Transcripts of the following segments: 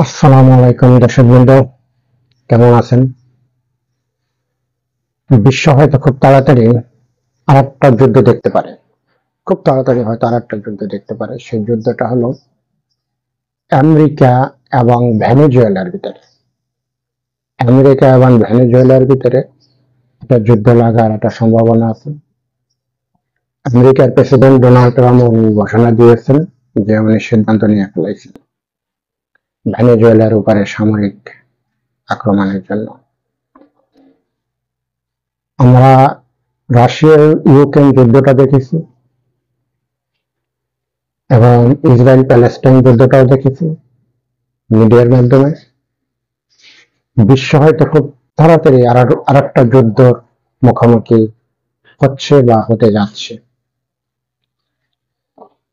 আসসালামু আলাইকুম দর্শক বৃন্দ, কেমন আছেন? বিশ্ব হয়তো খুব তাড়াতাড়ি আরেকটা যুদ্ধ দেখতে পারে। খুব তাড়াতাড়ি হয়তো আরেকটা যুদ্ধ দেখতে পারে। সেই যুদ্ধটা হলো আমেরিকা এবং ভেনেজুয়েলার ভিতরে। আমেরিকা এবং ভেনেজুয়েলার ভিতরে একটা যুদ্ধ লাগার একটা সম্ভাবনা আছে। আমেরিকার প্রেসিডেন্ট ডোনাল্ড ট্রাম্প উনি ঘোষণা দিয়েছেন যে উনি সিদ্ধান্ত নিয়ে ফেলেছেন ভেনেজুয়েলার উপরে সামরিক আক্রমণের জন্য। আমরা রাশিয়া ইউক্রেন যুদ্ধটা দেখেছি এবং ইসরায়েল প্যালেস্টাইন যুদ্ধটাও দেখেছি মিডিয়ার মাধ্যমে। বিশ্ব হয়তো খুব তাড়াতাড়ি আর একটা যুদ্ধর মুখোমুখি হচ্ছে বা হতে যাচ্ছে।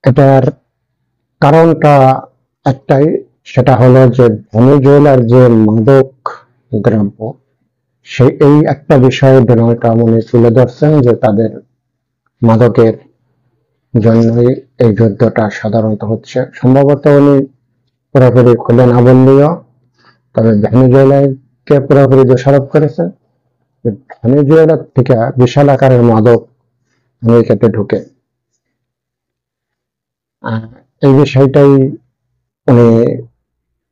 এটার কারণটা একটাই, সেটা হলো যে ভেনেজুয়েলার যে মাদক দ্রব্য, এই একটা বিষয়ে ডোনাল্ড ট্রাম্প উনি তুলে ধরছেন যে তাদের মাদকের জন্যই এই যুদ্ধটা সাধারণত হচ্ছে। সম্ভবত উনি পুরোপুরি খুলে না বললেও, তবে ভেনেজুয়েলাকে পুরোপুরি দোষারোপ করেছেন যে ভেনেজুয়েলা থেকে বিশাল আকারের মাদক আমেরিকাতে ঢুকে। এই বিষয়টাই উনি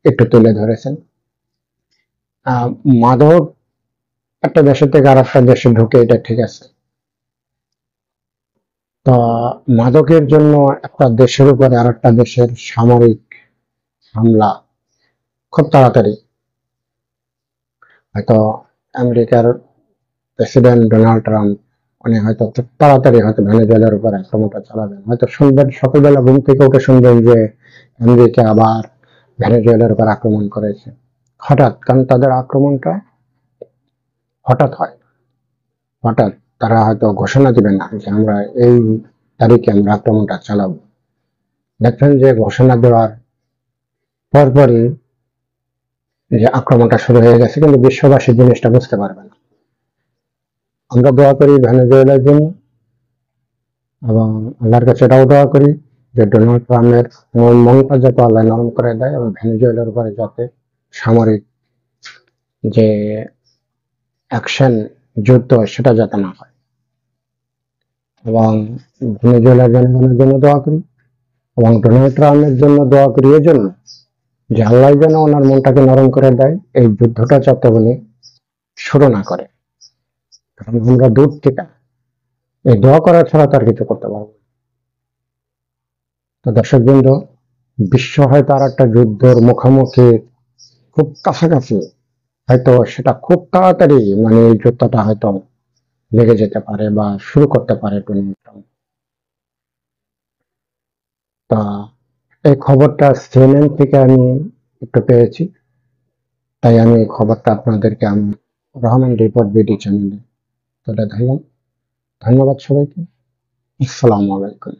একটু তুলে ধরেছেন। মাদক একটা দেশের থেকে আর একটা দেশে ঢুকে, এটা ঠিক আছে। তো মাদকের জন্য একটা দেশের উপরে আর একটা দেশের সামরিক হামলা খুব তাড়াতাড়ি হয়তো আমেরিকার প্রেসিডেন্ট ডোনাল্ড ট্রাম্প উনি হয়তো খুব তাড়াতাড়ি হয়তো ভেনেজুয়েলার উপর আক্রমণটা চালাবেন। হয়তো শুনবেন, সকালবেলা ঘুম থেকে উঠে শুনবেন যে আমেরিকা আবার ভেনেজুয়েলার উপর আক্রমণ করেছে হঠাৎ। কারণ তাদের আক্রমণটা হঠাৎ হয়। হঠাৎ তারা হয়তো ঘোষণা দিবে না যে আমরা এই তারিখে আমরা আক্রমণটা চালাবো। দেখবেন যে ঘোষণা দেওয়ার পরপরই যে আক্রমণটা শুরু হয়ে গেছে, কিন্তু বিশ্ববাসী জিনিসটা বুঝতে পারবে না। আমরা দোয়া করি ভেনেজুয়েলার জন্য এবং আল্লাহর কাছে এটাও দোয়া করি যে ডোনাল্ড ট্রাম্পের মনটা যাতে আল্লাহ নরম করে দেয় এবং ভেনেজুয়েলার উপরে যাতে সামরিক যে অ্যাকশন, যুদ্ধ, সেটা যাতে না হয়। এবং ভেনেজুয়েলার জনগণের জন্য দোয়া করি এবং ডোনাল্ড ট্রাম্পের জন্য দোয়া করি এই জন্য যে আল্লাহ যেন ওনার মনটাকে নরম করে দেয়, এই যুদ্ধটা যাতে উনি শুরু না করে। কারণ আমরা দূর থেকে এই দোয়া করা ছাড়া তার কিছু করতে পারবো না। তো দর্শক বৃন্দ, বিশ্ব হয়তো আর একটা যুদ্ধের মুখোমুখি খুব কাছাকাছি, হয়তো সেটা খুব তাড়াতাড়ি মানে এই যুদ্ধটা হয়তো লেগে যেতে পারে বা শুরু করতে পারে ডোনাল্ড ট্রাম্প। তা এই খবরটা সিএনএন থেকে আমি একটু পেয়েছি, তাই আমি এই খবরটা আপনাদেরকে আমি রহমান রিপোর্ট বিডি চ্যানেলে তুলে ধরলাম। ধন্যবাদ সবাইকে। আসসালামু আলাইকুম।